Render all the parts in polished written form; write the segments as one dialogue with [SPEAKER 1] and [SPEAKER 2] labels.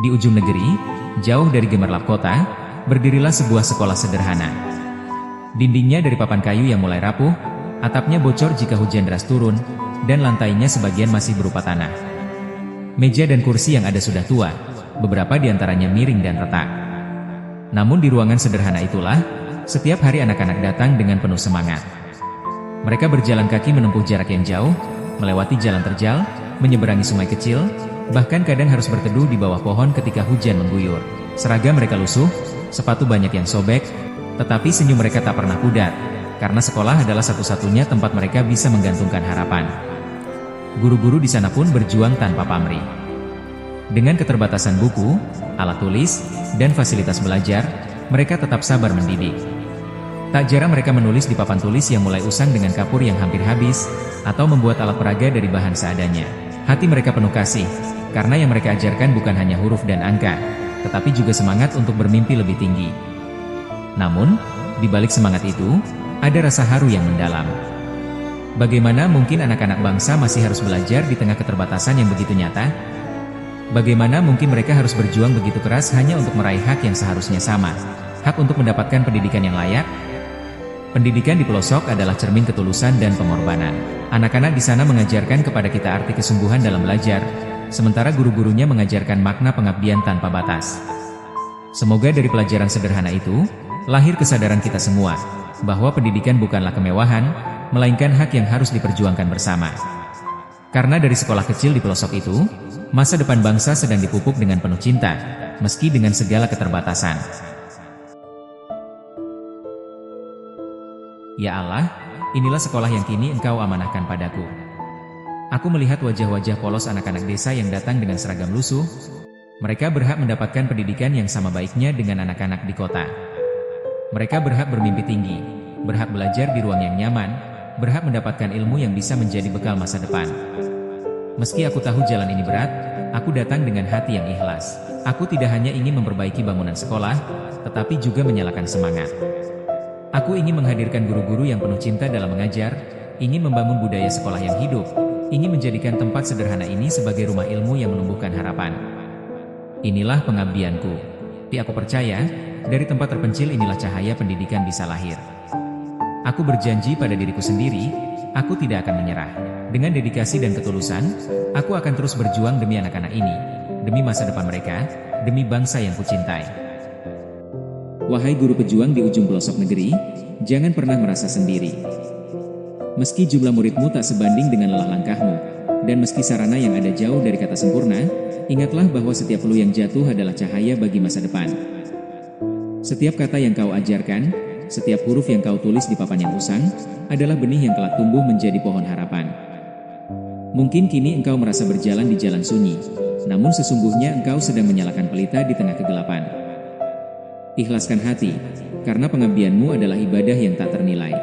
[SPEAKER 1] Di ujung negeri, jauh dari gemerlap kota, berdirilah sebuah sekolah sederhana. Dindingnya dari papan kayu yang mulai rapuh, atapnya bocor jika hujan deras turun, dan lantainya sebagian masih berupa tanah. Meja dan kursi yang ada sudah tua, beberapa di antaranya miring dan retak. Namun di ruangan sederhana itulah, setiap hari anak-anak datang dengan penuh semangat. Mereka berjalan kaki menempuh jarak yang jauh, melewati jalan terjal, menyeberangi sungai kecil, bahkan kadang harus berteduh di bawah pohon ketika hujan mengguyur. Seragam mereka lusuh, sepatu banyak yang sobek, tetapi senyum mereka tak pernah pudar, karena sekolah adalah satu-satunya tempat mereka bisa menggantungkan harapan. Guru-guru di sana pun berjuang tanpa pamrih. Dengan keterbatasan buku, alat tulis, dan fasilitas belajar, mereka tetap sabar mendidik. Tak jarang mereka menulis di papan tulis yang mulai usang dengan kapur yang hampir habis, atau membuat alat peraga dari bahan seadanya. Hati mereka penuh kasih, karena yang mereka ajarkan bukan hanya huruf dan angka, tetapi juga semangat untuk bermimpi lebih tinggi. Namun, di balik semangat itu, ada rasa haru yang mendalam. Bagaimana mungkin anak-anak bangsa masih harus belajar di tengah keterbatasan yang begitu nyata? Bagaimana mungkin mereka harus berjuang begitu keras hanya untuk meraih hak yang seharusnya sama? Hak untuk mendapatkan pendidikan yang layak? Pendidikan di pelosok adalah cermin ketulusan dan pengorbanan. Anak-anak di sana mengajarkan kepada kita arti kesungguhan dalam belajar, sementara guru-gurunya mengajarkan makna pengabdian tanpa batas. Semoga dari pelajaran sederhana itu, lahir kesadaran kita semua, bahwa pendidikan bukanlah kemewahan, melainkan hak yang harus diperjuangkan bersama. Karena dari sekolah kecil di pelosok itu, masa depan bangsa sedang dipupuk dengan penuh cinta, meski dengan segala keterbatasan. Ya Allah, inilah sekolah yang kini Engkau amanahkan padaku. Aku melihat wajah-wajah polos anak-anak desa yang datang dengan seragam lusuh. Mereka berhak mendapatkan pendidikan yang sama baiknya dengan anak-anak di kota. Mereka berhak bermimpi tinggi, berhak belajar di ruang yang nyaman, berhak mendapatkan ilmu yang bisa menjadi bekal masa depan. Meski aku tahu jalan ini berat, aku datang dengan hati yang ikhlas. Aku tidak hanya ingin memperbaiki bangunan sekolah, tetapi juga menyalakan semangat. Aku ingin menghadirkan guru-guru yang penuh cinta dalam mengajar, ingin membangun budaya sekolah yang hidup, ingin menjadikan tempat sederhana ini sebagai rumah ilmu yang menumbuhkan harapan. Inilah pengabdianku. Tapi aku percaya, dari tempat terpencil inilah cahaya pendidikan bisa lahir. Aku berjanji pada diriku sendiri, aku tidak akan menyerah. Dengan dedikasi dan ketulusan, aku akan terus berjuang demi anak-anak ini, demi masa depan mereka, demi bangsa yang kucintai. Wahai guru pejuang di ujung pelosok negeri, jangan pernah merasa sendiri. Meski jumlah muridmu tak sebanding dengan lelah langkahmu, dan meski sarana yang ada jauh dari kata sempurna, ingatlah bahwa setiap peluh yang jatuh adalah cahaya bagi masa depan. Setiap kata yang kau ajarkan, setiap huruf yang kau tulis di papan yang usang, adalah benih yang kelak tumbuh menjadi pohon harapan. Mungkin kini engkau merasa berjalan di jalan sunyi, namun sesungguhnya engkau sedang menyalakan pelita di tengah kegelapan. Ikhlaskan hati, karena pengabdianmu adalah ibadah yang tak ternilai.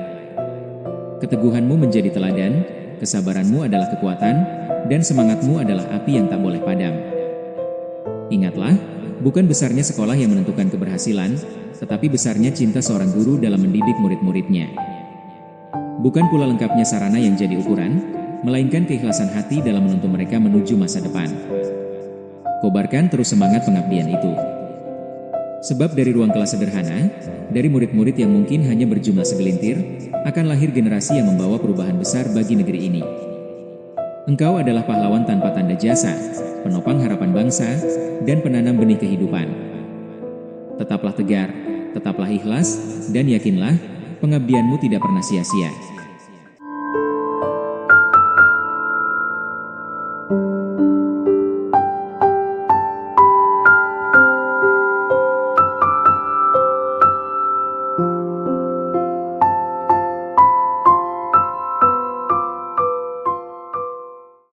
[SPEAKER 1] Keteguhanmu menjadi teladan, kesabaranmu adalah kekuatan, dan semangatmu adalah api yang tak boleh padam. Ingatlah, bukan besarnya sekolah yang menentukan keberhasilan, tetapi besarnya cinta seorang guru dalam mendidik murid-muridnya. Bukan pula lengkapnya sarana yang jadi ukuran, melainkan keikhlasan hati dalam menuntun mereka menuju masa depan. Kobarkan terus semangat pengabdian itu. Sebab dari ruang kelas sederhana, dari murid-murid yang mungkin hanya berjumlah segelintir, akan lahir generasi yang membawa perubahan besar bagi negeri ini. Engkau adalah pahlawan tanpa tanda jasa, penopang harapan bangsa, dan penanam benih kehidupan. Tetaplah tegar, tetaplah ikhlas, dan yakinlah, pengabdianmu tidak pernah sia-sia.